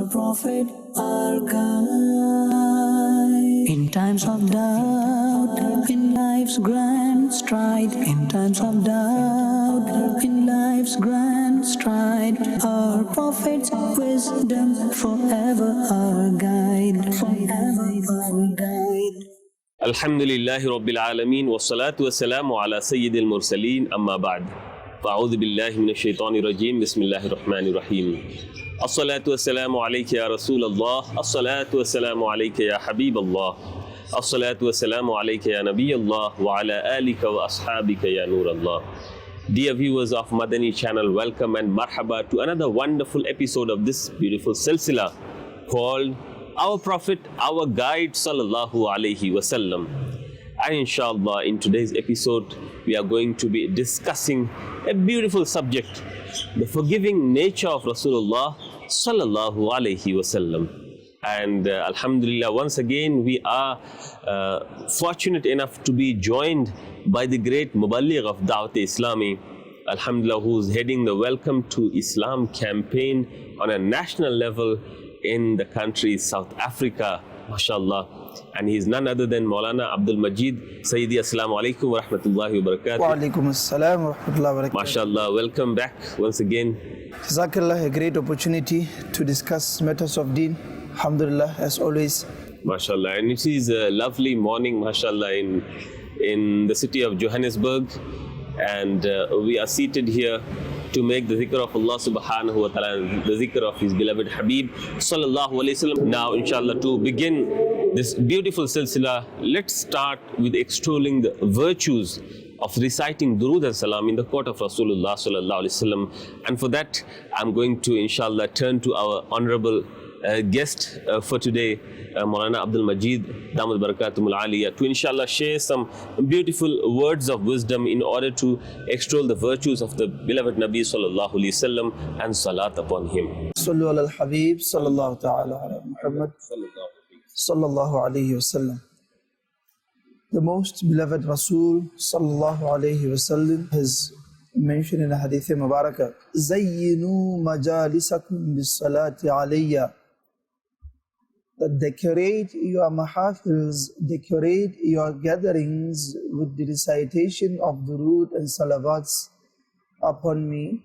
our Prophet, our guide. In times of doubt, in life's grand stride, in times of doubt, in life's grand stride, our Prophet's wisdom forever our guide, forever our guide. Alhamdulillahi Rabbil Alameen wa salatu wa salamu ala Sayyidil Mursaleen amma ba'd. Fa'udhu billahi minash shaitani rajim. Bismillahir Rahmanir Rahim. As-salatu wa salamu alayka ya Rasulallah. As-salatu wa salamu alayka ya Habiballah. As-salatu wa salamu alayka ya Nabiyallah wa ala alika wa ashabika ya Nurallah. Dear viewers of Madani Channel, welcome and marhaba to another wonderful episode of this beautiful silsila called Our Prophet, Our Guide Sallallahu Alaihi Wasallam. And inshallah, in today's episode, we are going to be discussing a beautiful subject, the forgiving nature of Rasulullah Sallallahu Alaihi Wasallam. And Alhamdulillah, once again, we are fortunate enough to be joined by the great Muballigh of Da'wat Islami, Alhamdulillah, who's heading the Welcome to Islam campaign on a national level in the country South Africa, mashallah. And he's none other than Maulana Abdul Majid. Sayyidi, assalamu alaikum wa rahmatullahi wa barakatuh. Wa alaikum assalam wa rahmatullahi wa barakatuh. Mashallah, welcome back once again. Jazakallah, a great opportunity to discuss matters of deen. Alhamdulillah, as always. Mashallah, and it is a lovely morning, mashallah, in the city of Johannesburg. And we are seated here to make the zikr of Allah subhanahu wa ta'ala, the zikr of His beloved Habib sallallahu alayhi wasallam. Now, inshallah, to begin this beautiful silsila, let's start with extolling the virtues of reciting durood and salam in the court of Rasulullah sallallahu alayhi wasallam. And for that, I'm going to, inshallah, turn to our honorable guest for today, Maulana Abdul Majid Damad Barakatumul Aliyah, to inshallah share some beautiful words of wisdom in order to extol the virtues of the beloved Nabi sallallahu alayhi wasallam and salat upon him. Sallu ala al-Habib sallallahu ta'ala ala Muhammad sallallahu alayhi wasallam. The most beloved Rasul sallallahu alayhi wasallam has mentioned in a hadith mubarakah, Zayyinu majalisakum bis salati alayya, that decorate your mahafils, decorate your gatherings with the recitation of durood and salawats upon me.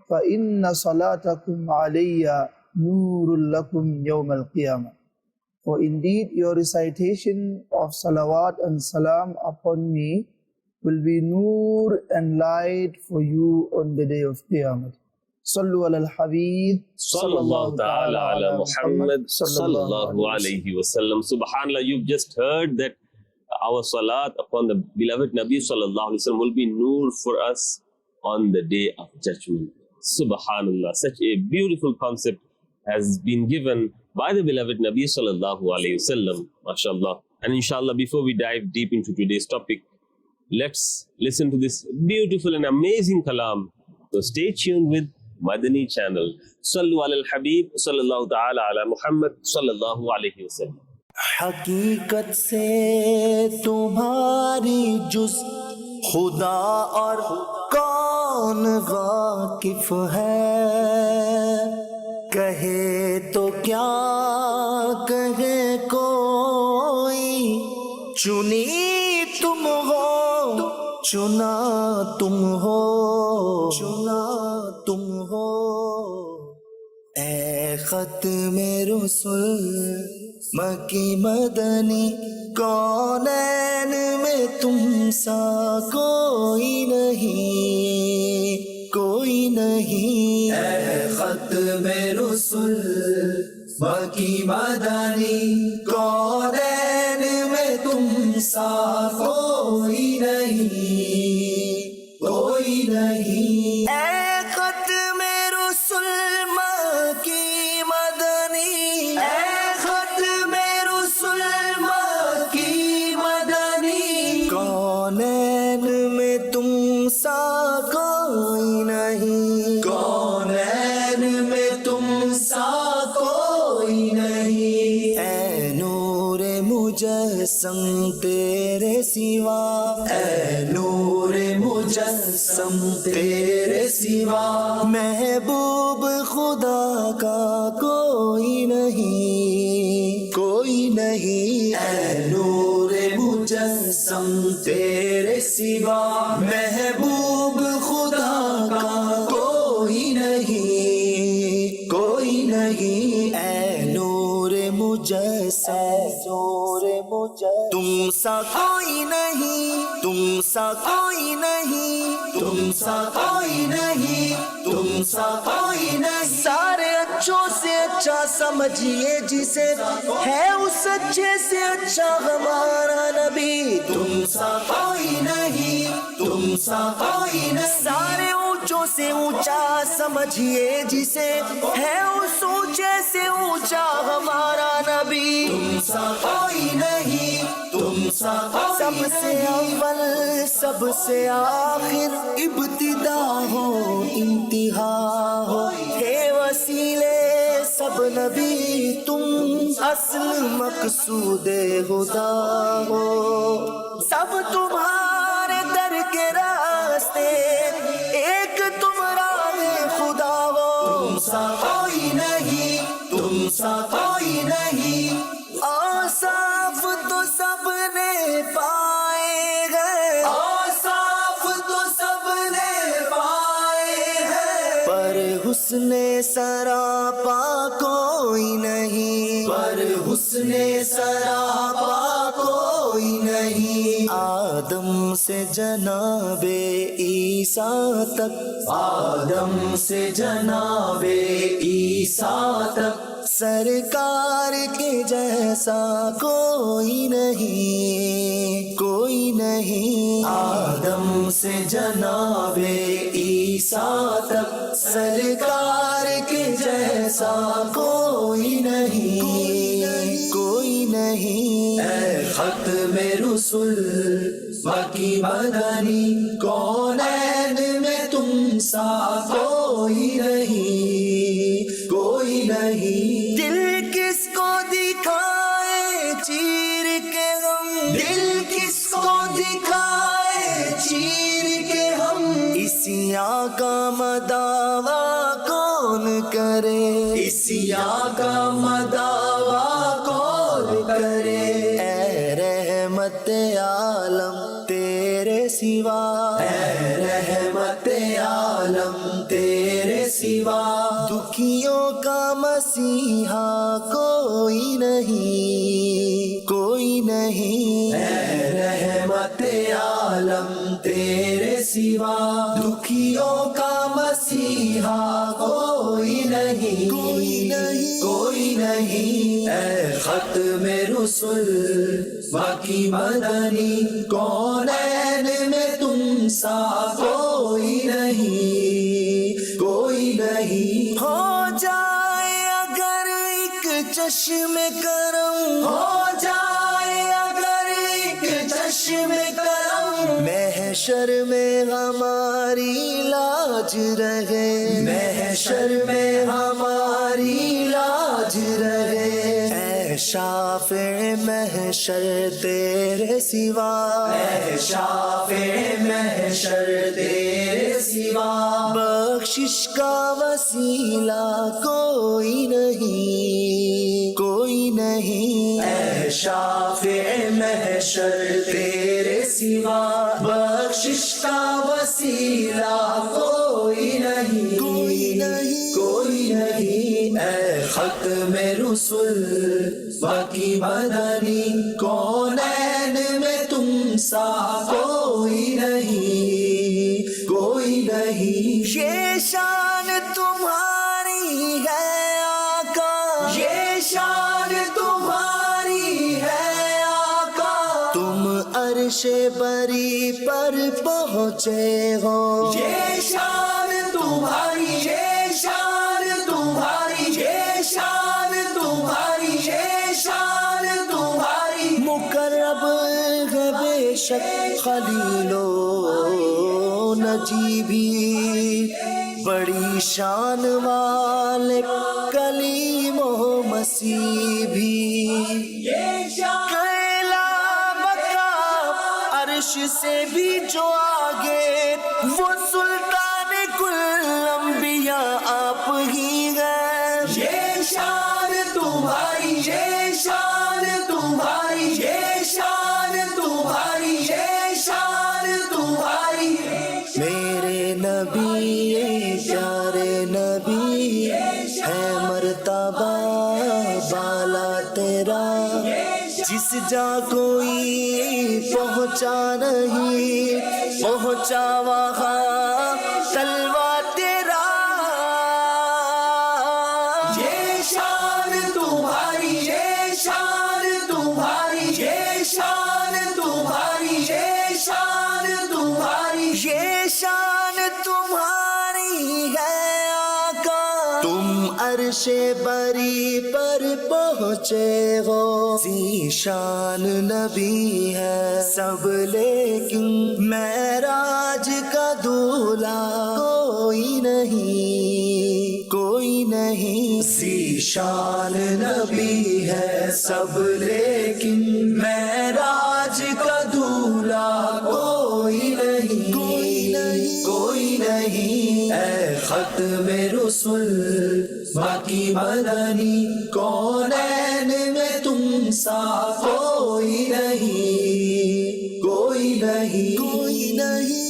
فَإِنَّ صَلَاتَكُمْ عَلَيَّ نُورٌ لَكُمْ يَوْمَ الْقِيَامَةِ. For indeed your recitation of salawat and salam upon me will be nur and light for you on the day of Qiyamah. Sallu ala al-Habib sallallahu ta'ala ala Muhammad sallallahu alayhi wasallam. Subhanallah, you've just heard that our salat upon the beloved Nabi sallallahu alayhi wasallam will be nur for us on the day of judgment. Subhanallah, such a beautiful concept has been given by the beloved Nabi sallallahu alayhi wasallam, mashallah. And inshallah, before we dive deep into today's topic, let's listen to this beautiful and amazing kalam. So stay tuned with Madani Channel. Sallu ala al-Habib sallallahu ta'ala ala Muhammad sallallahu alayhi wasallam. हकीकत से तुम्हारी जुज खुदा और कौन वाकिफ है, कहे तो क्या कहे कोई, चुनी तुम हो चुना तुम हो, चुना तुम हो। ए खत में रसूल मकी मदनी, कौनैन में तुम सा कोई नहीं, कोई नहीं। ए खत में रसूल मकी मदनी, कौनैन में तुम सा कोई नहीं, कोई नहीं। ए खत में रसूल मकी मदनी, ए खत में रसूल मकी मदनी, कौनैन में तुम सा कोई नहीं, कौनैन में तुम सा कोई नहीं। ए नूरे मुजस्सम तेरे सिवा, ए नूरे मुजस्सम तेरे सिवा, महबूब खुदा का कोई اے نور مجسم تیرے سوا محبوب خدا کا کوئی نہیں، کوئی نہیں، اے نور مجسم، نور مجسم، تم سا کوئی نہیں، تم سا کوئی نہیں، تم سا کوئی نہیں، تم سا کوئی نہیں، سارے اچھوں سے اچھا سمجھیے جسے، ہے اس اچھے سے اچھا ہمارا نبی، تم سا کوئی نہیں، تم سا کوئی نہیں، سارے اونچوں سے اونچا سمجھیے جسے، ہے اس اونچے سے اونچا ہمارا نبی، تم سا کوئی نہیں، تم سا سب سے اول سب سے آخر، ابتدا ہو انتہا ہو، ہے وسیلے سب نبی تم، اصل مقصود خدا ہو، سب تمہارے در کے راستے، ایک تم راہ خدا ہو، تم سا کوئی نہیں، تم سا کوئی نہیں، اوصاف تو سب نے پائے گئے، اوصاف تو سب نے پائے ہیں، پر حسن سراپا کوئی نہیں، پر حسن سراپا کوئی نہیں، آدم سے جناب عیسیٰ تک، آدم سے جناب عیسیٰ تک، سرکار کے جیسا کوئی نہیں، کوئی نہیں، آدم سے جناب عیسیٰ تک، سرکار کے جیسا کوئی نہیں، کوئی نہیں، اے ختم رسول باقی مدنی، کونین میں تم سا کوئی نہیں، کوئی نہیں، دل کس کو دکھائے چیر کے ہم، دل کس کو دکھائے چیر کے ہم، اسی آقا مداوا کون کرے، اسی آقا مداوا کون کرے، اے رحمت عالم تیرے سوا، اے رحمت عالم تیرے سوا، دکھیوں کا مسیحا کوئی نہیں، کوئی نہیں، اے رحمت عالم تیرے سوا، دکھیوں کا مسیحا کوئی نہیں، کوئی نہیں، کوئی نہیں، اے ختم رسول باقی مدنی، کونین میں تم سا کوئی نہیں، کوئی نہیں، ہو جائے اگر ایک چشم کرم، ہو جائے اگر ایک چشم کرم، محشر میں ہماری لاج رہے، محشر میں ہماری لاج رہے، اے شافع محشر تیرے سوا، اے شافع محشر تیرے سوا، بخشش کا وسیلہ کوئی نہیں، کوئی نہیں، اے شافع محشر تیرے سوا، بخشش کا وسیلہ کوئی نہیں، کوئی نہیں، کوئی نہیں، اے ختم رسول باقی مدنی، کونین میں تم سا کوئی نہیں، کوئی نہیں، یہ شان تمہاری ہے آقا، یہ شان تمہاری ہے آقا، تم عرش بری پر پہنچے ہو، یہ شان تمہاری، یہ شان تمہاری، یہ شان تمہاری، یہ شان تمہاری، مقرب ہے بے شک خلیل و نجی بھی، بڑی شان والے کلیم و مسیح بھی، کیلا بکا عرش سے بھی جو آگے، وہ سلطان کل انبیاء آپ ہی ہیں، یہ شان تمہاری، یہ شان تمہاری، मर्तबा बाला तेरा, जिस जा कोई पहुँचा नहीं, पहुँचा वहाँ तलवा तेरा। ये शान तुम्हारी, ये शान तुम्हारी, ये शान तुम्हारी, ये शान तुम्हारी, ये शान तुम्हारी है आका। तुम अर्शे बरी पर पहुँचे हो, ज़ीशान नबी है सब लेकिन मेराज का दूल्हा कोई नहीं, कोई नहीं। ज़ीशान नबी है सब लेकिन मेराज का दूल्हा कोई नहीं, कोई नहीं, कोई नहीं। ऐ ख़त्मे रुसूल बाकी मदनी, कौनैन में तुम सा कोई नहीं, कोई नहीं, कोई नहीं।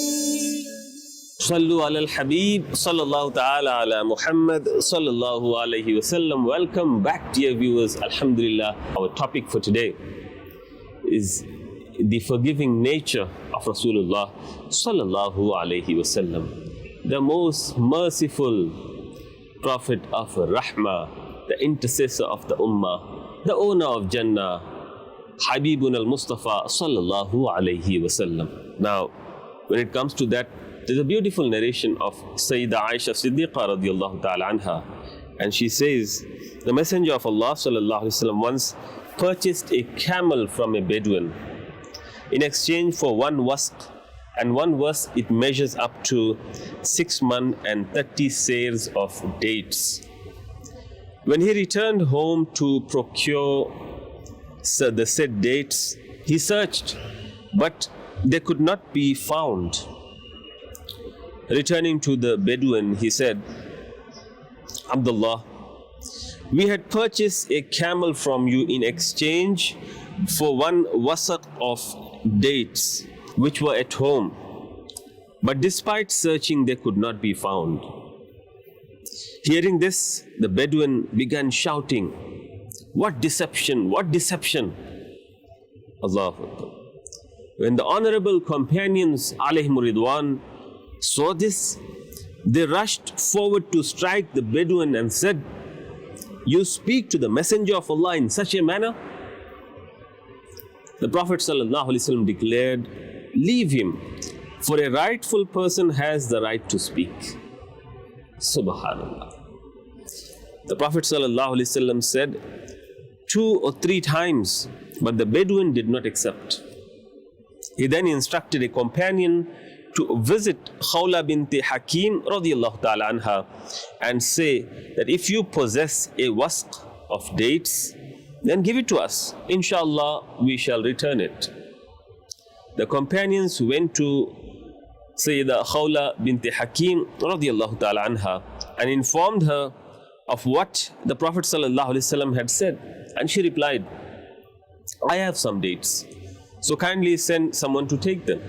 Sallu ala al-Habib, sallallahu ta'ala ala Muhammad, sallallahu alayhi wa sallam. Welcome back, dear viewers. Alhamdulillah, our topic for today is the forgiving nature of Rasulullah, sallallahu alayhi wa sallam. The most merciful Prophet of Rahmah, the intercessor of the Ummah, the owner of Jannah, Habibun al-Mustafa, sallallahu alayhi wa sallam. Now, when it comes to that, there's a beautiful narration of Sayyidah Aisha Siddiqa radiallahu ta'ala anha, and she says, the Messenger of Allah sallallahu alayhi wa sallam once purchased a camel from a Bedouin in exchange for one wasq, and one wasq, it measures up to 6 months and 30 sairs of dates. When he returned home to procure the said dates, he searched, but they could not be found. Returning to the Bedouin, he said, Abdullah, we had purchased a camel from you in exchange for one wasaq of dates which were at home, but despite searching they could not be found. Hearing this, the Bedouin began shouting, what deception, what deception! Allahu Akbar. When the honorable companions alayhim ridwan saw this, they rushed forward to strike the Bedouin and said, you speak to the Messenger of Allah in such a manner? The Prophet ﷺ declared, leave him, for a rightful person has the right to speak. Subhanallah. The Prophet ﷺ said 2 or 3 times, but the Bedouin did not accept. He then instructed a companion to visit Khawla binti Hakim radiyallahu ta'ala anha and say that if you possess a wasq of dates, then give it to us. Inshallah, we shall return it. The companions went to Sayyidah Khawla binti Hakim radiyallahu ta'ala anha and informed her of what the Prophet ﷺ had said. And she replied, I have some dates, so kindly send someone to take them.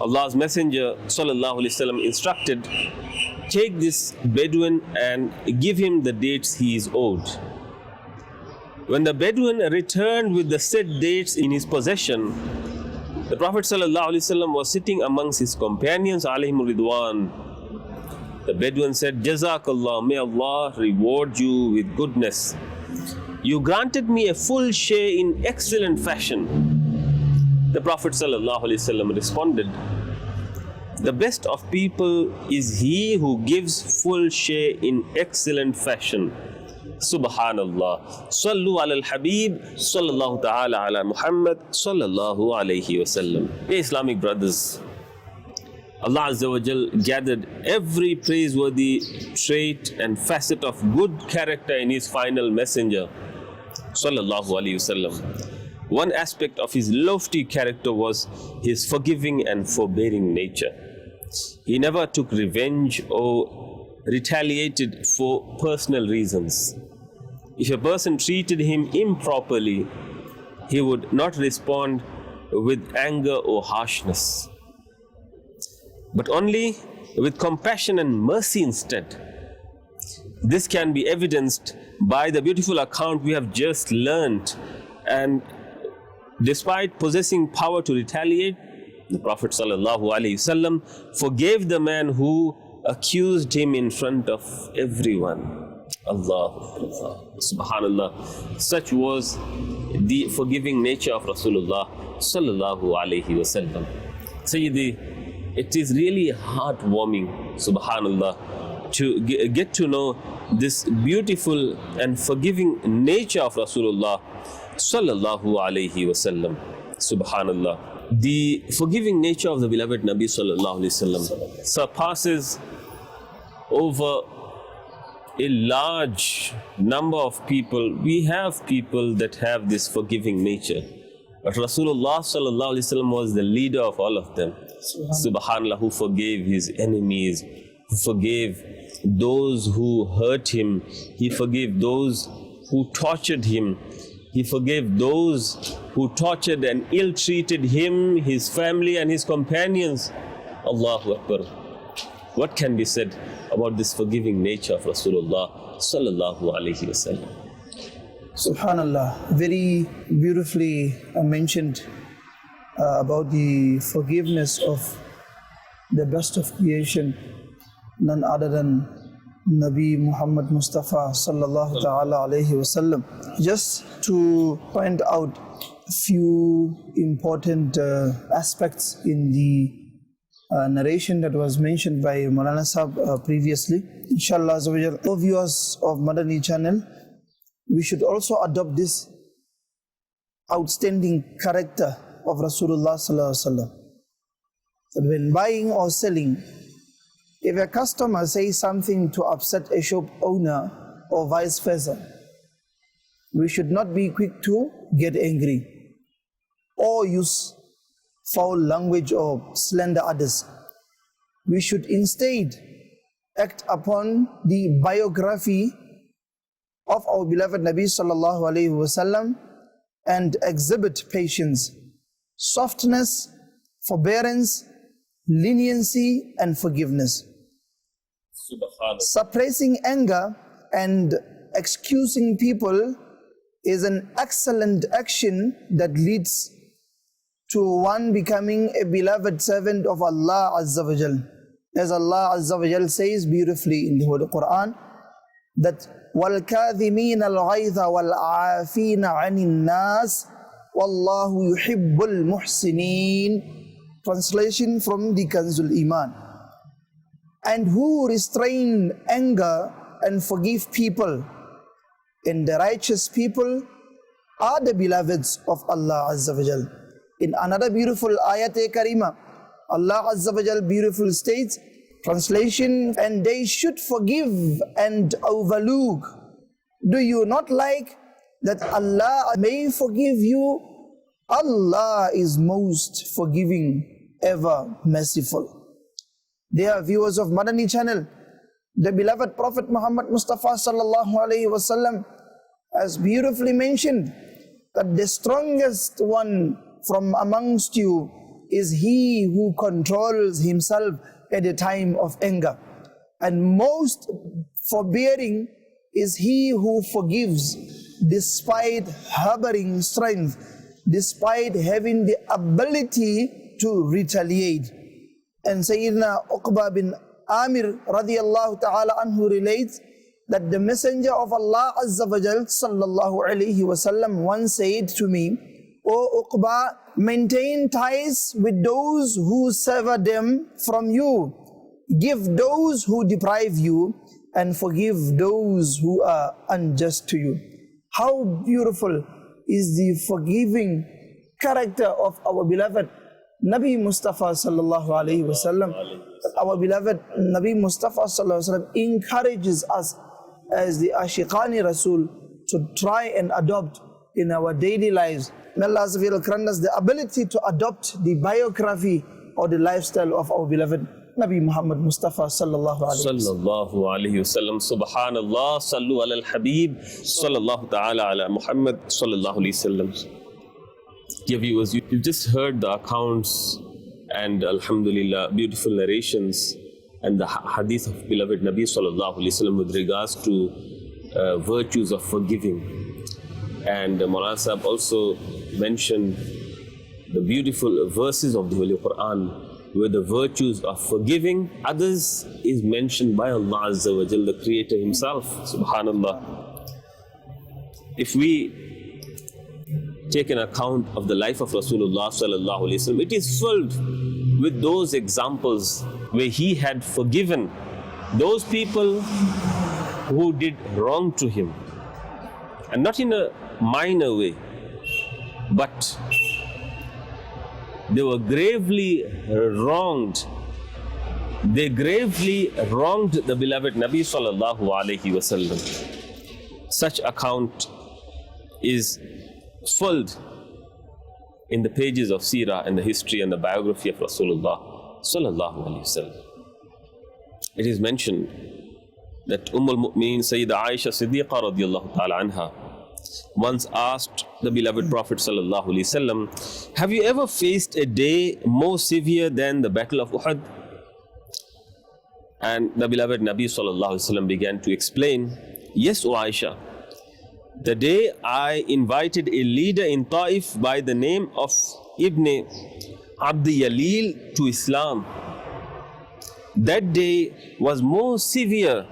Allah's Messenger ﷺ instructed, take this Bedouin and give him the dates he is owed. When the Bedouin returned with the said dates in his possession, the Prophet ﷺ was sitting amongst his companions alayhim ridwan. The Bedouin said, Jazakallah, may Allah reward you with goodness. You granted me a full share in excellent fashion. The Prophet ﷺ responded, the best of people is he who gives full share in excellent fashion. Subhanallah. Sallu ala al-Habib, sallallahu ta'ala ala Muhammad, sallallahu alayhi wa sallam. Hey Islamic brothers, Allah Azza wa Jal gathered every praiseworthy trait and facet of good character in His final messenger, sallallahu alayhi wa sallam. One aspect of his lofty character was his forgiving and forbearing nature. He never took revenge or retaliated for personal reasons. If a person treated him improperly, he would not respond with anger or harshness, but only with compassion and mercy instead. This can be evidenced by the beautiful account we have just learned. And despite possessing power to retaliate, the Prophet ﷺ forgave the man who accused him in front of everyone. Allah, subhanallah. Such was the forgiving nature of Rasulullah sallallahu alayhi wasallam. Sayyidi, it is really heartwarming, subhanallah, to get to know this beautiful and forgiving nature of Rasulullah sallallahu alayhi wasallam. Subhanallah. The forgiving nature of the beloved Nabi sallallahu alayhi wasallam surpasses over a large number of people. We have people that have this forgiving nature, but Rasulullah sallallahu alaihi wasallam was the leader of all of them. Subhanallah, who forgave his enemies, who forgave those who hurt him, he forgave those who tortured him, he forgave those who tortured and ill-treated him, his family and his companions. Allahu Akbar. What can be said about this forgiving nature of Rasulullah sallallahu alaihi wasallam? Subhanallah, very beautifully mentioned about the forgiveness of the best of creation, none other than Nabi Muhammad Mustafa sallallahu ta'ala alayhi wasallam. Just to point out a few important aspects in the narration that was mentioned by Maulana Sahab previously. Inshallah, all viewers of Madani Channel, we should also adopt this outstanding character of Rasulullah sallallahu alaihi wasallam. That when buying or selling, if a customer says something to upset a shop owner or vice versa, we should not be quick to get angry or use foul language or slander others. We should instead act upon the biography of our beloved Nabi sallallahu alaihi wasallam and exhibit patience, softness, forbearance, leniency and forgiveness. Suppressing anger and excusing people is an excellent action that leads to one becoming a beloved servant of Allah Azza wa Jal. As Allah Azza wa Jal says beautifully in the Holy Quran, that وَالْكَاذِمِينَ الْغَيْظَ وَالْعَافِينَ عَنِ النَّاسِ وَاللَّهُ يُحِبُّ الْمُحْسِنِينَ. Translation from the Kanzul Iman. And who restrain anger and forgive people, and the righteous people are the beloveds of Allah Azza wa Jal. In another beautiful ayat-e-karima, Allah Azza wa Jal beautiful states, translation, and they should forgive and overlook. Do you not like that Allah may forgive you? Allah is most forgiving, ever merciful. Dear viewers of Madani Channel, the beloved Prophet Muhammad Mustafa sallallahu alaihi wasallam has beautifully mentioned that the strongest one from amongst you is he who controls himself at a time of anger, and most forbearing is he who forgives despite harboring strength, despite having the ability to retaliate. And Sayyidina Uqba bin Amir radiyallahu ta'ala anhu relates that the Messenger of Allah Azza wa Jal sallallahu alayhi wasallam once said to me, O Uqba, maintain ties with those who sever them from you, give those who deprive you, and forgive those who are unjust to you. How beautiful is the forgiving character of our beloved Nabi Mustafa sallallahu alayhi wasallam. Our beloved Nabi Mustafa sallallahu alayhi wasallam encourages us as the Ashiqani Rasul to try and adopt in our daily lives. May Allah grant us the ability to adopt the biography or the lifestyle of our beloved Nabi Muhammad Mustafa sallallahu alayhi wasallam. Subhanallah, sallu ala al-Habib, sallallahu ta'ala ala Muhammad sallallahu alayhi wasallam. Dear viewers, you've just heard the accounts and alhamdulillah, beautiful narrations and the hadith of beloved Nabi sallallahu alaihi wasallam with regards to virtues of forgiving. And Maulana Sahib also mentioned the beautiful verses of the Holy Quran where the virtues of forgiving others is mentioned by Allah Azza wa Jal, the Creator Himself, subhanallah. If we take an account of the life of Rasulullah sallallahu alaihi wasallam, it is filled with those examples where he had forgiven those people who did wrong to him, and not in a minor way, but they were gravely wronged. They gravely wronged the beloved Nabi sallallahu alaihi wasallam. Such account is filled in the pages of Seerah and the history and the biography of Rasulullah sallallahu alaihi wasallam. It is mentioned that al-Mu'mineen Sayyida Aisha Siddiqa radiyallahu ta'ala anha once asked the beloved Prophet sallallahu alaihi wasallam, have you ever faced a day more severe than the battle of Uhud? And the beloved Nabi sallallahu alaihi wasallam began to explain, yes, O Aisha, the day I invited a leader in Taif by the name of Ibn Abdi Yalil to Islam, that day was more severe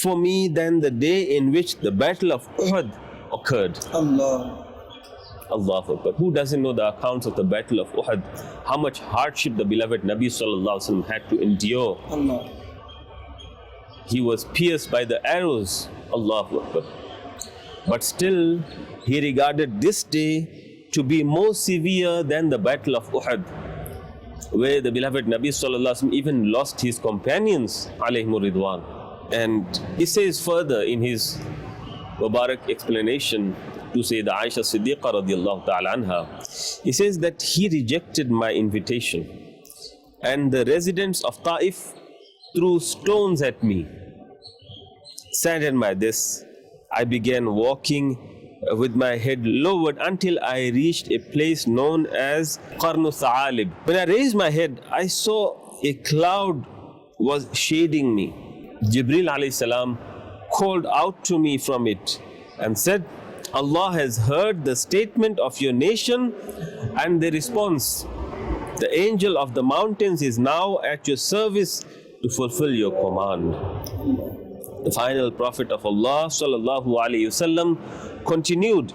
for me than the day in which the battle of Uhud occurred. Allahu Akbar. Who doesn't know the accounts of the battle of Uhud? How much hardship the beloved Nabi sallallahu alaihi wasallam had to endure. He was pierced by the arrows. Allahu Akbar. But still, he regarded this day to be more severe than the battle of Uhud, where the beloved Nabi sallallahu alaihi wasallam even lost his companions, alayhimur ridwan. And he says further in his Mubarak explanation to Sayyida Aisha Siddiqa radiyallahu ta'ala anha, he says that he rejected my invitation, and the residents of Taif threw stones at me. Saddened by this, I began walking with my head lowered until I reached a place known as Qarnu Tha'alib. When I raised my head, I saw a cloud was shading me. Jibril alayhi salam called out to me from it and said, Allah has heard the statement of your nation and the response. The angel of the mountains is now at your service to fulfill your command. The final Prophet of Allah sallallahu alaihi wasallam continued,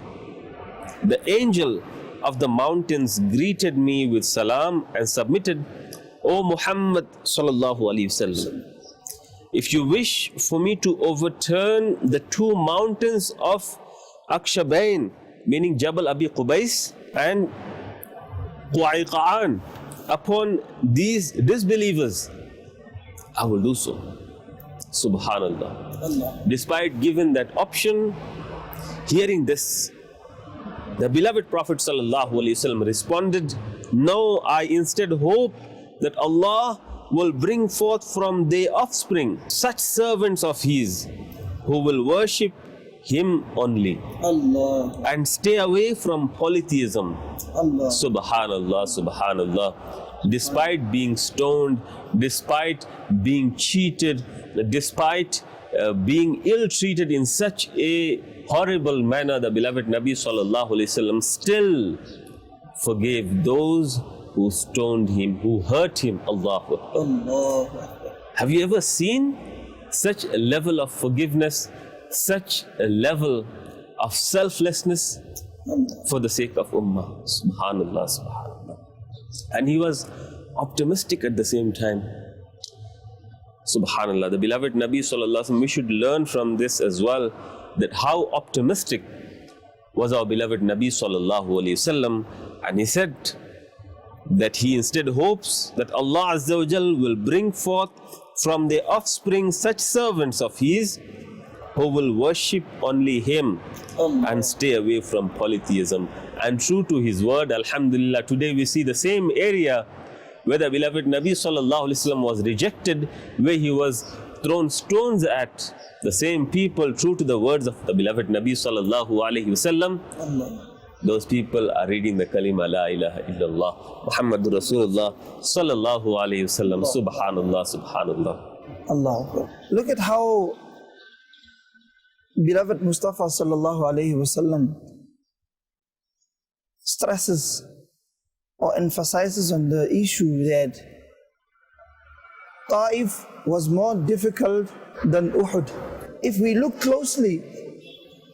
the angel of the mountains greeted me with salam and submitted, O Muhammad sallallahu alaihi wasallam, if you wish for me to overturn the two mountains of Akshabain, meaning Jabal Abi Qubais and Qu'ayqa'an, upon these disbelievers, I will do so. Subhanallah. Despite giving that option, hearing this, the beloved Prophet ﷺ responded, no, I instead hope that Allah will bring forth from their offspring such servants of His who will worship Him only and stay away from polytheism. Subhanallah, Subhanallah. Despite being stoned, despite being cheated, despite being ill-treated in such a horrible manner, the beloved Nabi sallallahu alaihi wasallam still forgave those who stoned him, who hurt him. Allahu Akbar. Have you ever seen such a level of forgiveness, such a level of selflessness for the sake of Ummah? Subhanallah, Subhanallah. And he was optimistic at the same time. Subhanallah. The beloved Nabi sallallahu alaihi wasallam, we should learn from this as well, that how optimistic was our beloved Nabi sallallahu alaihi wasallam. And he said that he instead hopes that Allah Azza wa Jal will bring forth from their offspring such servants of His who will worship only Him and stay away from polytheism. And true to His word, alhamdulillah, today we see the same area where the beloved Nabi sallallahu alaihi wasallam was rejected, where he was thrown stones at. The same people, true to the words of the beloved Nabi sallallahu alaihi wasallam, those people are reading the kalima la ilaha illallah Muhammadur Rasulullah sallallahu alaihi wasallam. Subhanallah, Subhanallah. Allah. Look at how beloved Mustafa sallallahu alaihi wasallam stresses or emphasizes on the issue that Taif was more difficult than Uhud. If we look closely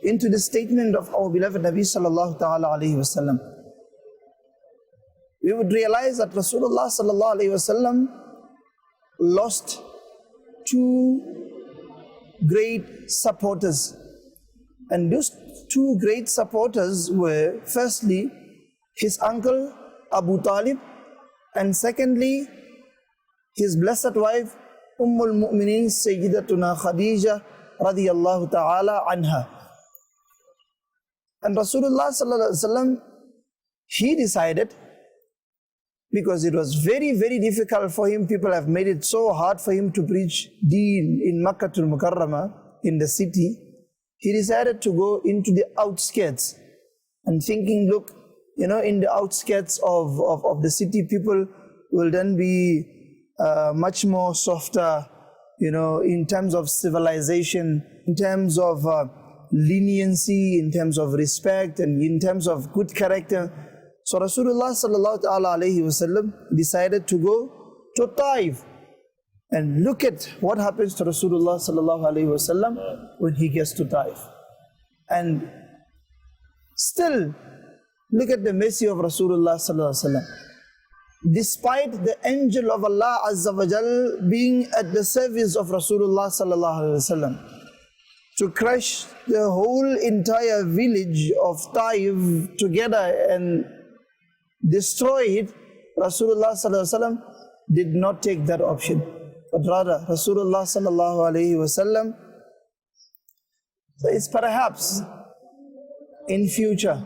into the statement of our beloved Nabi sallallahu ta'ala alayhi wasallam, we would realize that Rasulullah sallallahu alayhi wasallam lost two great supporters. And those two great supporters were firstly his uncle Abu Talib, and secondly his blessed wife Ummul Mu'mineen Sayyidatuna Khadija radiyallahu ta'ala anha. And Rasulullah sallallahu alaihi wasallam, he decided, because it was very, very difficult for him, people have made it so hard for him to preach Deen in Makkatul Mukarramah, in the city, he decided to go into the outskirts and thinking, look, you know, in the outskirts of the city, people will then be much more softer, you know, in terms of civilization, in terms of leniency, in terms of respect, and in terms of good character. So Rasulullah sallallahu alayhi wasallam decided to go to Taif. And look at what happens to Rasulullah sallallahu alayhi wasallam when he gets to Taif. And still, look at the mercy of Rasulullah sallallahu alayhi wasallam. Despite the angel of Allah Azza wa Jal being at the service of Rasulullah sallallahu alayhi wasallam to crush the whole entire village of Taif together and destroy it, Rasulullah sallallahu alayhi wasallam did not take that option. But rather, Rasulullah sallallahu alayhi wasallam, so it's perhaps in future,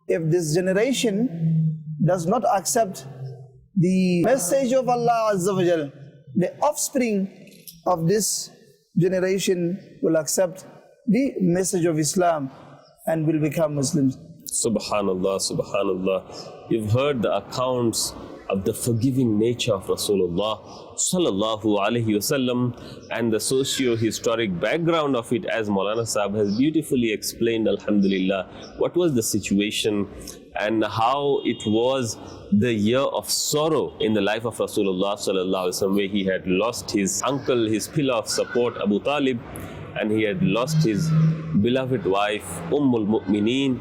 if this generation does not accept the message of Allah Azza wa Jal, the offspring of this generation will accept the message of Islam and will become Muslims. Subhanallah, Subhanallah. You've heard the accounts of the forgiving nature of Rasulullah sallallahu alaihi wasallam and the socio-historic background of it, as Maulana Sahib has beautifully explained, alhamdulillah. What was the situation and how it was the year of sorrow in the life of Rasulullah sallallahu alaihi wasallam, where he had lost his uncle, his pillar of support, Abu Talib, and he had lost his beloved wife, Ummul Mu'mineen,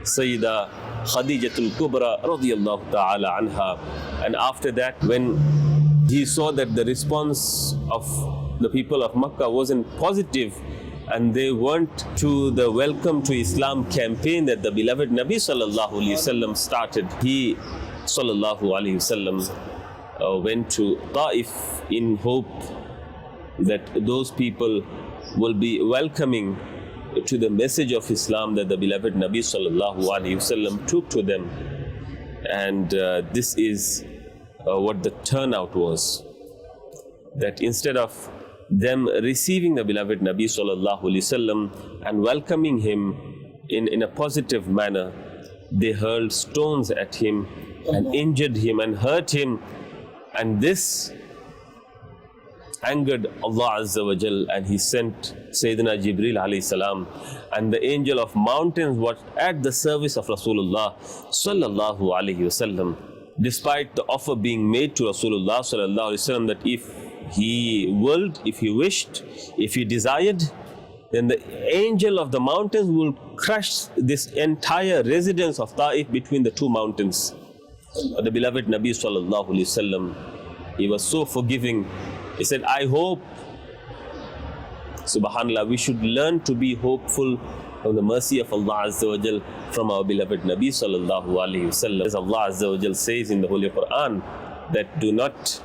Sayyida Khadijatul Kubra radiyallahu ta'ala anha. And after that, when he saw that the response of the people of Makkah wasn't positive and they weren't to the welcome to Islam campaign that the beloved Nabi sallallahu alaihi wasallam started, he sallallahu alaihi wasallam went to Taif in hope that those people will be welcoming to the message of Islam that the beloved Nabi sallallahu alaihi wasallam took to them. And this is what the turnout was, that instead of them receiving the beloved Nabi sallallahu alaihi wasallam and welcoming him in a positive manner, they hurled stones at him and injured him and hurt him. And this angered Allah Azza wa Jal, and he sent Sayyidina Jibreel alayhi salam, and the angel of mountains was at the service of Rasulullah sallallahu alayhi wasallam. Despite the offer being made to Rasulullah sallallahu alayhi wasallam that if he willed, if he wished, if he desired, then the angel of the mountains will crush this entire residence of Taif between the two mountains. But the beloved Nabi sallallahu alayhi wasallam, he was so forgiving. He said, I hope, subhanallah, we should learn to be hopeful of the mercy of Allah Azza wa Jal from our beloved Nabi sallallahu alayhi wasallam. As Allah Azza wa Jal says in the Holy Quran, that do not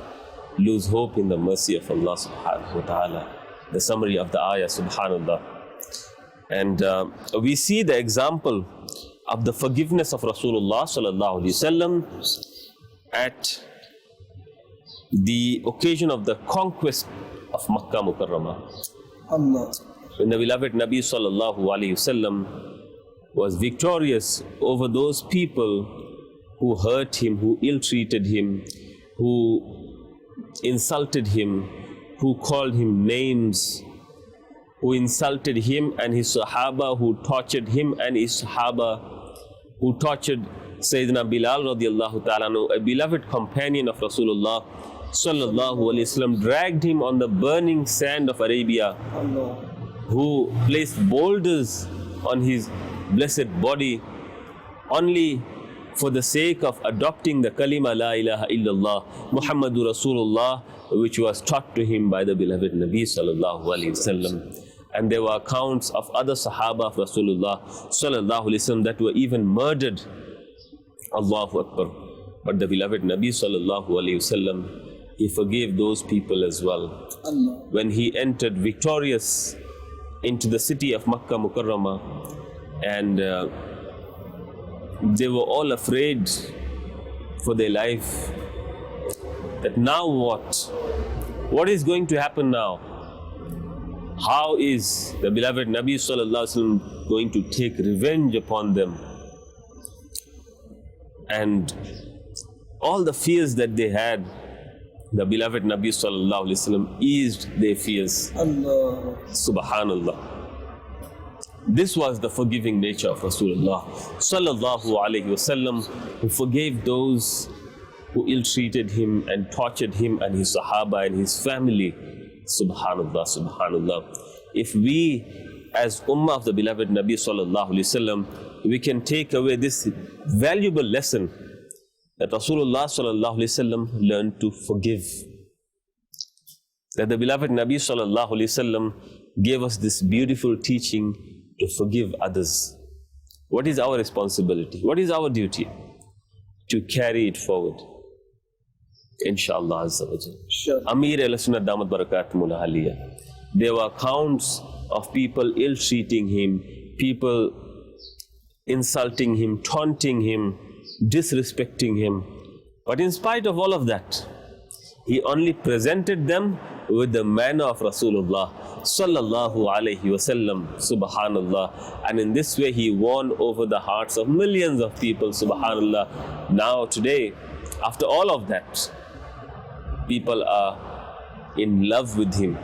lose hope in the mercy of Allah subhanahu wa ta'ala. The summary of the ayah, subhanallah. And we see the example of the forgiveness of Rasulullah sallallahu alayhi wasallam at the occasion of the conquest of Makkah Mukarramah. Allah. When the beloved Nabi sallallahu alayhi wasallam was victorious over those people who hurt him, who ill-treated him, who insulted him, who called him names, who insulted him and his Sahaba, who tortured him and his Sahaba, who tortured Sayyidina Bilal radiallahu ta'ala anhu, a beloved companion of Rasulullah sallallahu alayhi wasallam, dragged him on the burning sand of Arabia, who placed boulders on his blessed body only for the sake of adopting the kalima la ilaha illallah Muhammadur Rasulullah, which was taught to him by the beloved Nabi sallallahu alayhi wasallam. And there were accounts of other Sahaba of Rasulullah sallallahu alayhi wasallam that were even murdered. Allahu Akbar. But the beloved Nabi sallallahu alayhi wasallam, he forgave those people as well. Allah. When he entered victorious into the city of Makkah Mukarramah, and they were all afraid for their life, that now what? What is going to happen now? How is the beloved Nabi sallallahu alaihi wasallam going to take revenge upon them? And all the fears that they had, the beloved Nabi sallallahu alaihi wasallam eased their fears. Allah. Subhanallah. This was the forgiving nature of Rasulullah sallallahu alaihi wasallam, who forgave those who ill-treated him and tortured him and his Sahaba and his family. Subhanallah, subhanallah. If we as Ummah of the beloved Nabi sallallahu alaihi wasallam, we can take away this valuable lesson that Rasulullah sallallahu alaihi wasallam learned to forgive. That the beloved Nabi sallallahu alaihi wasallam gave us this beautiful teaching to forgive others. What is our responsibility? What is our duty? To carry it forward. Inshallah Azza wa Jal. Sure. Amir al-Sunnah Damat Barakatumul Aliyah. There were accounts of people ill-treating him, people insulting him, taunting him, disrespecting him. But in spite of all of that, he only presented them with the manner of Rasulullah sallallahu alaihi wasallam, subhanallah. And in this way he won over the hearts of millions of people, subhanallah. Now today, after all of that, people are in love with him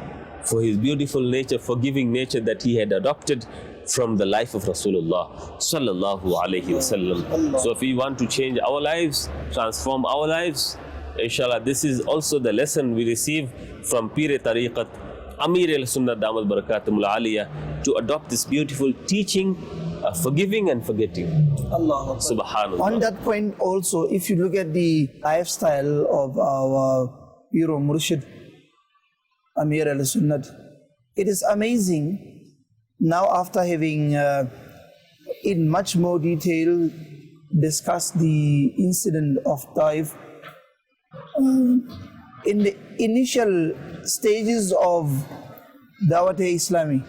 for his beautiful nature, forgiving nature that he had adopted from the life of Rasulullah sallallahu alaihi wasallam. So if we want to change our lives, transform our lives, inshallah, this is also the lesson we receive from Pir Tariqat Amir al-Sunnah Damat Barakatumul Aliyah, to adopt this beautiful teaching of forgiving and forgetting. Allah. Subhanallah. On that point also, if you look at the lifestyle of our Pir Murshid Amir al-Sunnah, it is amazing. Now, after having in much more detail discussed the incident of Taif, in the initial stages of Dawat-e-Islami,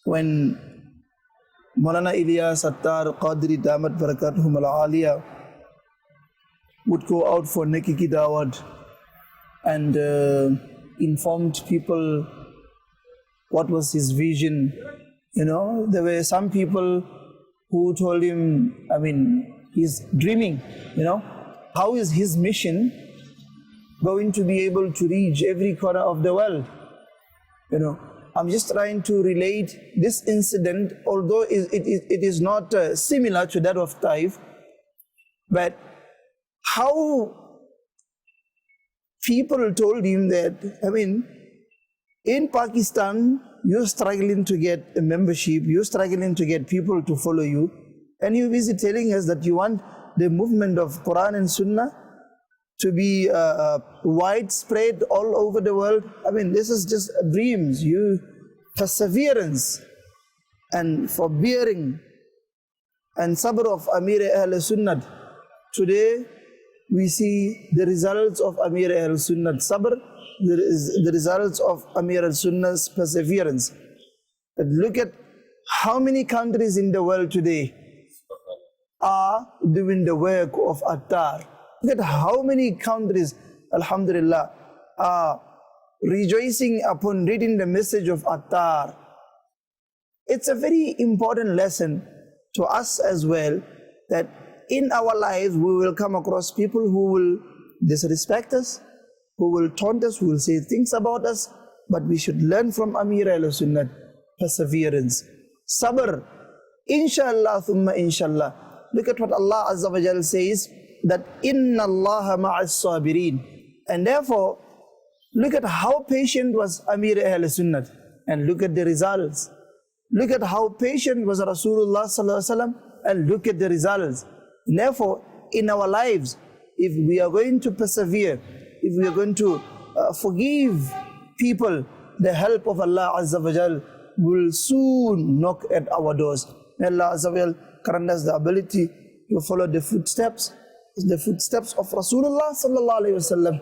when Maulana Ilyas Attar Qadri Damat Barakatuhum al-Aliyah would go out for Nakiki Dawat and informed people what was his vision. You know, there were some people who told him, I mean, he's dreaming, you know. How is his mission going to be able to reach every corner of the world? You know, I'm just trying to relate this incident, although it is not similar to that of Taif, but how people told him that, I mean, in Pakistan, you're struggling to get a membership, you're struggling to get people to follow you, and you're busy telling us that you want the movement of Quran and Sunnah to be widespread all over the world. I mean, this is just dreams. You perseverance and forbearing and sabr of Amir al-Sunnah. Today, we see the results of Amir al-Sunnah sabr, the results of Amir al-Sunnah's perseverance. But look at how many countries in the world today are doing the work of Attar. Look at how many countries, alhamdulillah, are rejoicing upon reading the message of Attar. It's a very important lesson to us as well, that in our lives we will come across people who will disrespect us, who will taunt us, who will say things about us, but we should learn from Amir al-Sunnah, perseverance, sabr, inshallah thumma inshallah. Look at what Allah Azza wa Jal says, that inna Allah ma'as sabirin. And therefore, look at how patient was Amir al-Sunnah, and look at the results. Look at how patient was Rasulullah sallallahu alaihi wasallam, and look at the results. Therefore, in our lives, if we are going to persevere, if we are going to forgive people, the help of Allah Azza wa Jal will soon knock at our doors. May Allah Azza wa Jal grant us the ability to follow the footsteps of Rasulullah sallallahu alaihi wasallam.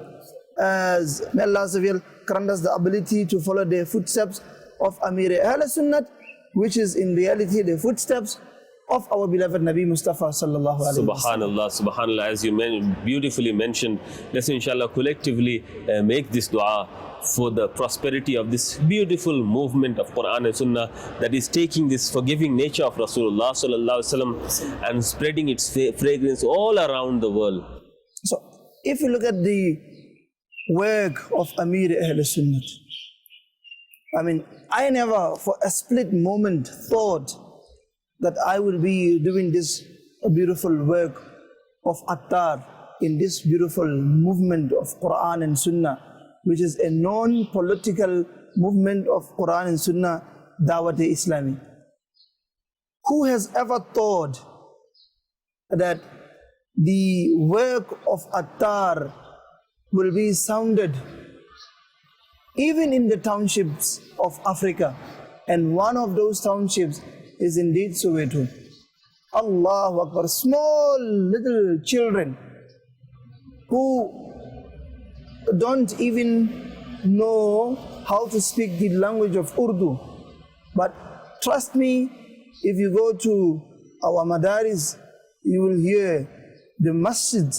As may Allah Azza wa Jal grant us the ability to follow the footsteps of Amir al-Sunnah, which is in reality the footsteps of our beloved Nabi Mustafa sallallahu alaihi wasallam. Subhanallah, subhanallah. As you beautifully mentioned, let's inshallah collectively make this dua for the prosperity of this beautiful movement of Quran and Sunnah that is taking this forgiving nature of Rasulullah sallallahu alaihi wasallam and spreading its fragrance all around the world. So, if you look at the work of Amir al-Sunnah, I mean, I never for a split moment thought that I will be doing this beautiful work of Attar in this beautiful movement of Quran and Sunnah, which is a non-political movement of Quran and Sunnah, Dawat-e-Islami. Who has ever thought that the work of Attar will be sounded even in the townships of Africa? And one of those townships is indeed Soweto. Allahu Akbar. Small little children who don't even know how to speak the language of Urdu. But trust me, if you go to our madaris, you will hear the masjid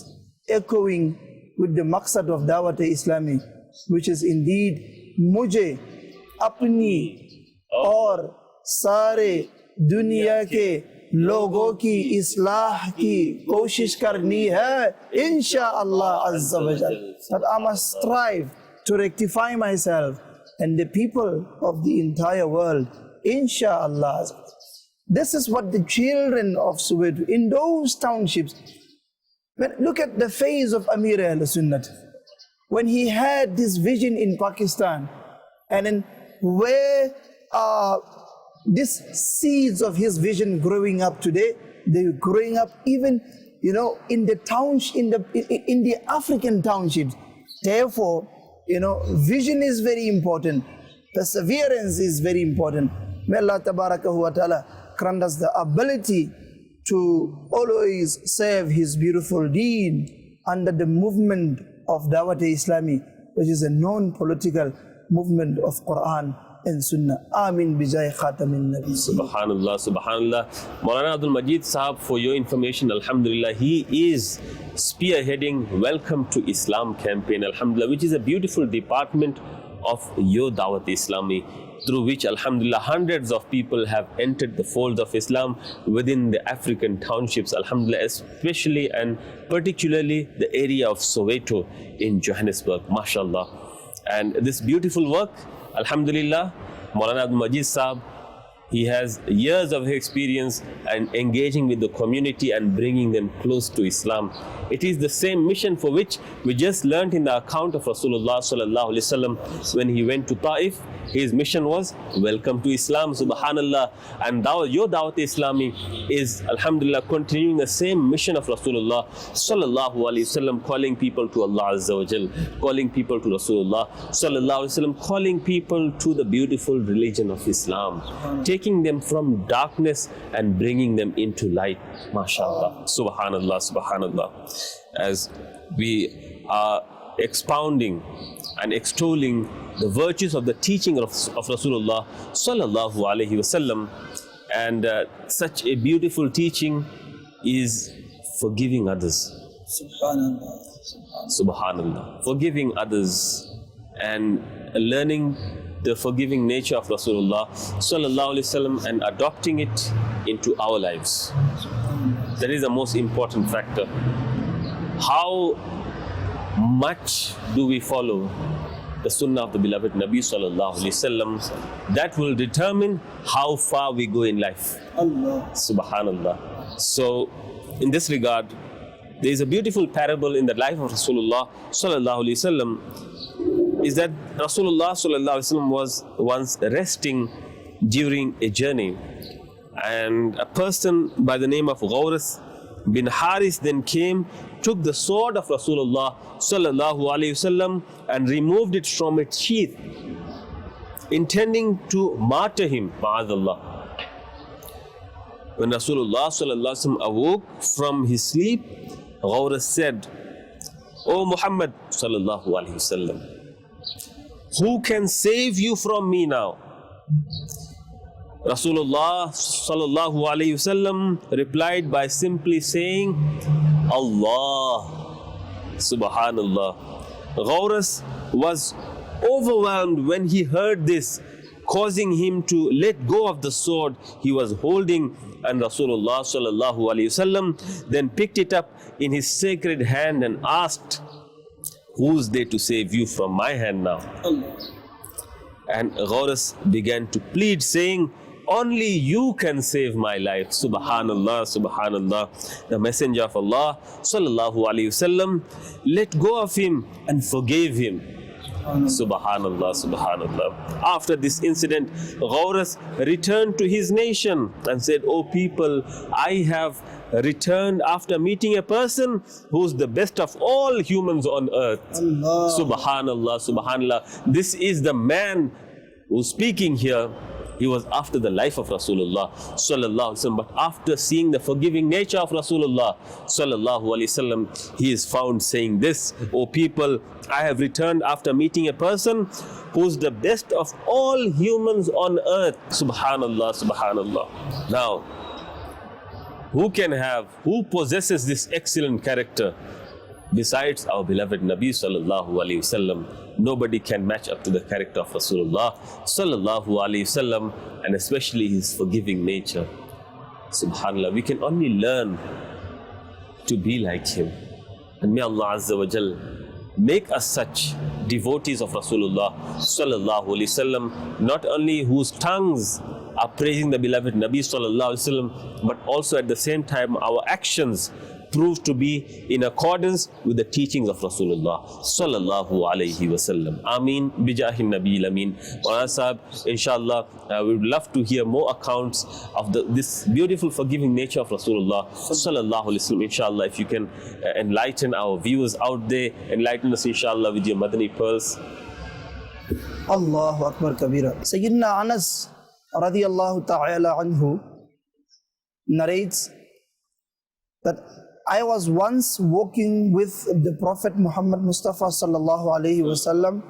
echoing with the maqsad of Dawat-e-Islami, which is indeed Mujhe apni aur sare दुनिया के लोगों की इस्लाह की कोशिश करनी है इंशाअल्लाह अज़्ज़ा व जल. That I must strive to rectify myself and the people of the entire world, inshallah. This is what the children of Soweto in those townships. Look at the face of Amir al-Sunnah when he had this vision in Pakistan, and then where these seeds of his vision growing up today, they're growing up even, in the towns, in the African townships. Therefore, vision is very important. Perseverance is very important. May Allah Tabarakahu wa Ta'ala grant us the ability to always serve His beautiful deen under the movement of Dawat-e-Islami, which is a non-political movement of Quran and Sunnah. Amin bijay khatamin nabi. Subhanallah, subhanallah. Maulana Abdul Majid Sahab, for your information, alhamdulillah, he is spearheading Welcome to Islam campaign, alhamdulillah, which is a beautiful department of your Dawat-e-Islami, through which, alhamdulillah, hundreds of people have entered the fold of Islam within the African townships, alhamdulillah, especially and particularly the area of Soweto in Johannesburg, mashallah. And this beautiful work, alhamdulillah, Maulana Abdul Majid Sahab, he has years of experience and engaging with the community and bringing them close to Islam. It is the same mission for which we just learned in the account of Rasulullah sallallahu alaihi wasallam when he went to Taif. His mission was welcome to Islam, subhanallah. And your Dawat-e-Islami is, alhamdulillah, continuing the same mission of Rasulullah sallallahu alaihi wasallam, calling people to Allah Azza wa Jal, calling people to Rasulullah sallallahu alaihi wasallam, calling people to the beautiful religion of Islam, taking them from darkness and bringing them into light. MashaAllah. Subhanallah, subhanallah. As we are expounding and extolling the virtues of the teaching of Rasulullah sallallahu alaihi wasallam, and such a beautiful teaching is forgiving others. Subhanallah. Subhanallah. Forgiving others and learning the forgiving nature of Rasulullah sallallahu alaihi wasallam and adopting it into our lives. That is the most important factor. How much do we follow the Sunnah of the beloved Nabi Sallallahu Alaihi Wasallam, that will determine how far we go in life. Allah. Subhanallah. So, in this regard, there is a beautiful parable in the life of Rasulullah Sallallahu Alaihi Wasallam, is that Rasulullah Sallallahu Alaihi Wasallam was once resting during a journey, and a person by the name of Ghawras bin Haris then came, took the sword of Rasulullah Sallallahu Alaihi Wasallam and removed it from its sheath, intending to martyr him, ma'adallah. When Rasulullah Sallallahu Alaihi Wasallam awoke from his sleep, Ghawras said, "O Muhammad Sallallahu Alaihi Wasallam, who can save you from me now?" Rasulullah Sallallahu Alaihi Wasallam replied by simply saying, Allah. Subhanallah. Ghawras was overwhelmed when he heard this, causing him to let go of the sword he was holding, and Rasulullah Sallallahu Alaihi Wasallam then picked it up in his sacred hand and asked, "Who's there to save you from my hand now?" And Ghawras began to plead, saying, "Only you can save my life." Subhanallah, Subhanallah. The Messenger of Allah Sallallahu Alaihi Wasallam let go of him and forgave him. Subhanallah, Subhanallah. After this incident, Ghawras returned to his nation and said, "O people, I have returned after meeting a person who's the best of all humans on earth." Allah. Subhanallah, Subhanallah. This is the man who's speaking here. He was after the life of Rasulullah Sallallahu Alaihi Wasallam, but after seeing the forgiving nature of Rasulullah Sallallahu Alaihi Wasallam, he is found saying this, "O people, I have returned after meeting a person who's the best of all humans on earth." Subhanallah, Subhanallah. Now, who possesses this excellent character besides our beloved Nabi Sallallahu Alaihi Wasallam? Nobody can match up to the character of Rasulullah Sallallahu Alaihi Wasallam, and especially his forgiving nature. Subhanallah, we can only learn to be like him. And may Allah Azza wa Jal make us such devotees of Rasulullah Sallallahu Alaihi Wasallam, not only whose tongues are praising the beloved Nabi Sallallahu Alaihi Wasallam, but also at the same time our actions prove to be in accordance with the teachings of Rasulullah Sallallahu Alaihi Wasallam. Ameen. Bijahi Nabi Ameen. Maulana Sahib, inshallah, we would love to hear more accounts of this beautiful forgiving nature of Rasulullah Sallallahu Alaihi Wasallam. Inshallah, if you can enlighten our viewers out there, enlighten us inshallah with your Madani pearls. Allahu Akbar Kabira. Sayyidina Anas radiyallahu ta'ala anhu narrates that I was once walking with the Prophet Muhammad Mustafa sallallahu alaihi wasallam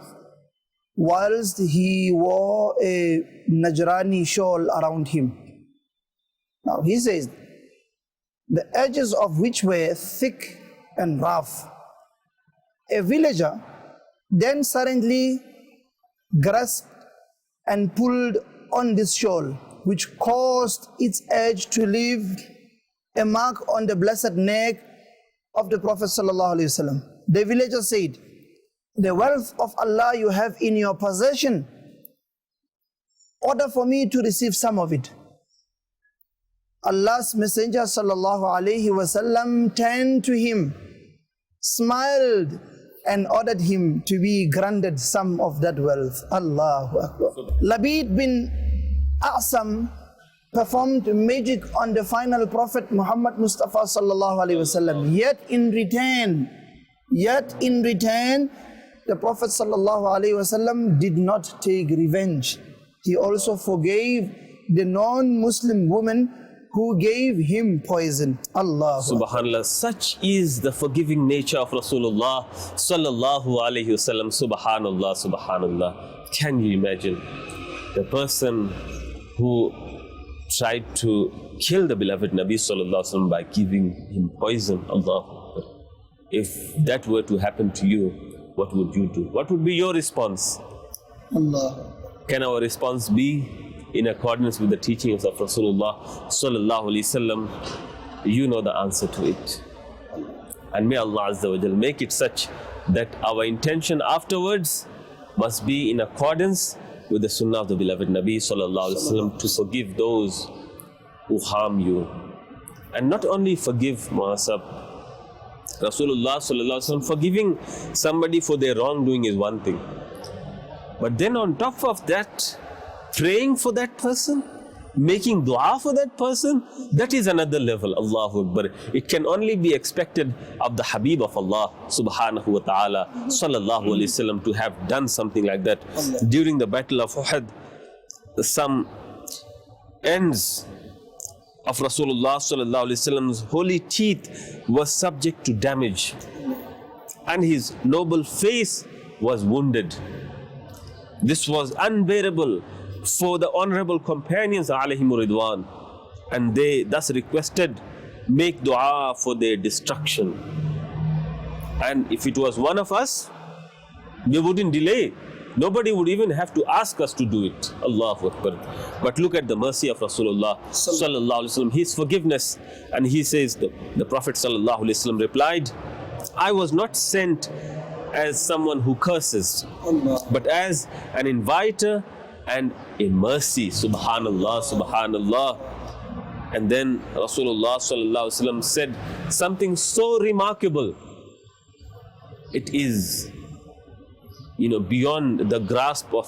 whilst he wore a Najrani shawl around him. Now he says, the edges of which were thick and rough. A villager then suddenly grasped and pulled on this shawl, which caused its edge to leave a mark on the blessed neck of the Prophet sallallahu alaihi wasallam. The villager said, "The wealth of Allah you have in your possession, order for me to receive some of it." Allah's Messenger sallallahu alaihi wasallam turned to him, smiled, and ordered him to be granted some of that wealth. Allahu Akbar. Labid bin A'sam performed magic on the final Prophet Muhammad Mustafa sallallahu alaihi wasallam. Yet in return, the Prophet sallallahu alaihi wasallam did not take revenge. He also forgave the non-Muslim woman who gave him poison. Allah. Subhanallah, such is the forgiving nature of Rasulullah sallallahu alaihi wasallam. Subhanallah, Subhanallah. Can you imagine the person who tried to kill the beloved Nabi Sallallahu Alaihi Wasallam by giving him poison? Allah. If that were to happen to you, what would you do? What would be your response? Allah. Can our response be in accordance with the teachings of Rasulullah Sallallahu Alaihi Wasallam? You know the answer to it. And may Allah Azza wa Jal make it such that our intention afterwards must be in accordance with the Sunnah of the beloved Nabi Sallallahu Alaihi Wasallam, to forgive those who harm you. And not only forgive, Muhasab, Rasulullah Sallallahu Alaihi Wasallam, forgiving somebody for their wrongdoing is one thing. But then on top of that, praying for that person, making dua for that person, that is another level. Allahu Akbar. It can only be expected of the Habib of Allah Subhanahu wa Ta'ala Sallallahu Alaihi Wasallam to have done something like that. During the Battle of Uhud, some ends of Rasulullah Sallallahu Alaihi Wasallam's holy teeth was subject to damage, and his noble face was wounded. This was unbearable for the honorable companions alayhim ridwan, and they thus requested, make dua for their destruction. And if it was one of us, we wouldn't delay. Nobody would even have to ask us to do it. Allahu Akbar. But look at the mercy of Rasulullah Sallallahu Alaihi Wasallam, his forgiveness. And he says, the Prophet Sallallahu Alaihi Wasallam replied, I was not sent as someone who curses, but as an inviter and a mercy. Subhanallah, Subhanallah. And then Rasulullah Sallallahu Alaihi Wasallam said something so remarkable. It is, beyond the grasp of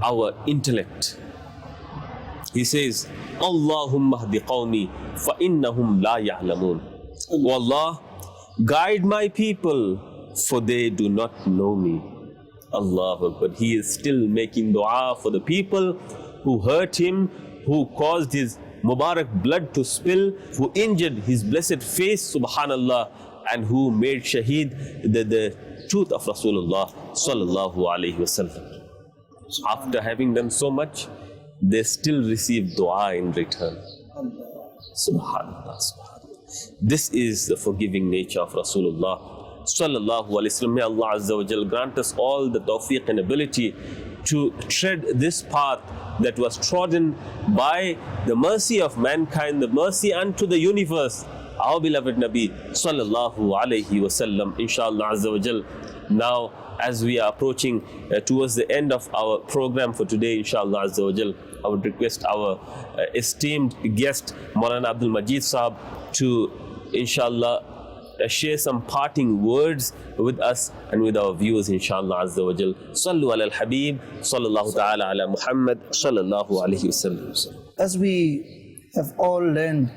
our intellect. He says, Allahumma hdi qawmi fa innahum la ya'lamun. O Allah, guide my people, for they do not know me. Allah, but he is still making dua for the people who hurt him, who caused his Mubarak blood to spill, who injured his blessed face, subhanallah, and who made shaheed the truth of Rasulullah Sallallahu Alaihi Wasallam. After having done so much, they still receive dua in return. Subhanallah, subhanallah. This is the forgiving nature of Rasulullah Sallallahu Alaihi Wasallam. May Allah Azza wa Jal grant us all the tawfiq and ability to tread this path that was trodden by the mercy of mankind, the mercy unto the universe, our beloved Nabi Sallallahu Alaihi Wasallam. Inshallah Azza wa Jal. Now, as we are approaching towards the end of our program for today, inshallah Azza wa Jal, I would request our esteemed guest, Maulana Abdul Majid Sahab, to inshallah share some parting words with us and with our viewers, inshallah Azza wa Jal. Sallu ala al-Habib, sallallahu ta'ala ala Muhammad, sallallahu alayhi wasallam. As we have all learned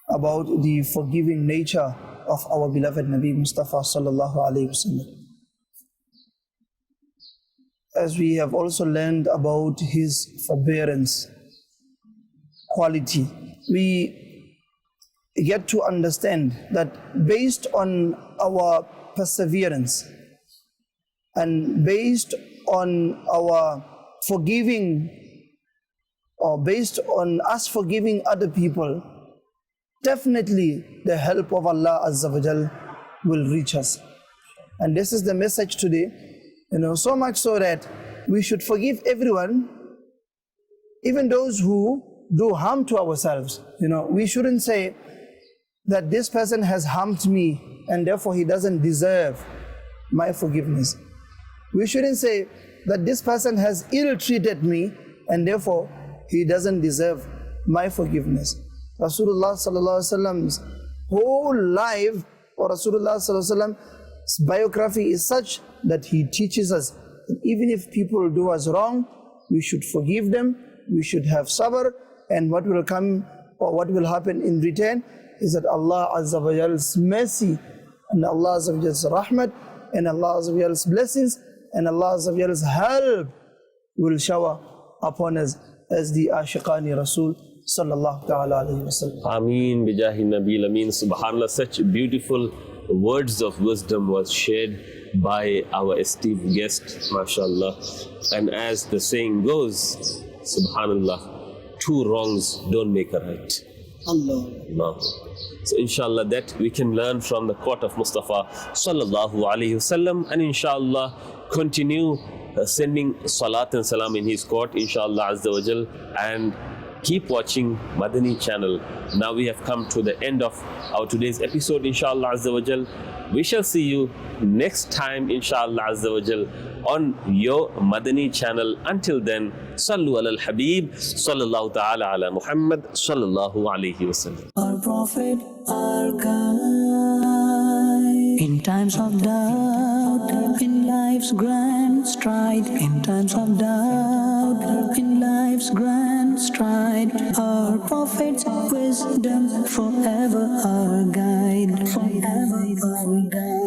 about the forgiving nature of our beloved Nabi Mustafa sallallahu alayhi wasallam, as we have also learned about his forbearance quality, we get to understand that based on our perseverance and based on our forgiving, or based on us forgiving other people, definitely the help of Allah Azza wa Jal will reach us. And this is the message today, so much so that we should forgive everyone, even those who do harm to ourselves. We shouldn't say that this person has harmed me and therefore he doesn't deserve my forgiveness. We shouldn't say that this person has ill-treated me and therefore he doesn't deserve my forgiveness. Rasulullah Sallallahu Alaihi Wasallam's whole life, or Rasulullah Sallallahu Alaihi Wasallam's biography, is such that he teaches us that even if people do us wrong, we should forgive them, we should have sabr, and what will come or what will happen in return is that Allah Azza wa Jal's mercy and Allah Azza wa Jal's rahmat and Allah Azza wa Jal's blessings and Allah Azza wa Jal's help will shower upon us as the Ashiqani Rasul Sallallahu Ta'ala Alayhi Wasallam. Ameen bijahi Nabil Ameen. Subhanallah, such beautiful words of wisdom was shared by our esteemed guest, mashallah. And as the saying goes, subhanallah, two wrongs don't make a right. Allah. So inshallah, that we can learn from the court of Mustafa Sallallahu Alaihi Wasallam, and inshallah continue sending salat and salam in his court, inshallah Azza wa Jal, and Keep watching Madani Channel. Now we have come to the end of our today's episode, inshallah Azza wa Jal. We shall see you next time, inshallah Azza wa Jal, on your Madani Channel. Until then, Sallu ala al-Habib, sallallahu ta'ala ala Muhammad, sallallahu alayhi wa sallam. Our Prophet, our guide. In times of doubt, in life's grand stride. In times of doubt, in life's grand stride. Our Prophet's wisdom forever our guide. Forever our guide.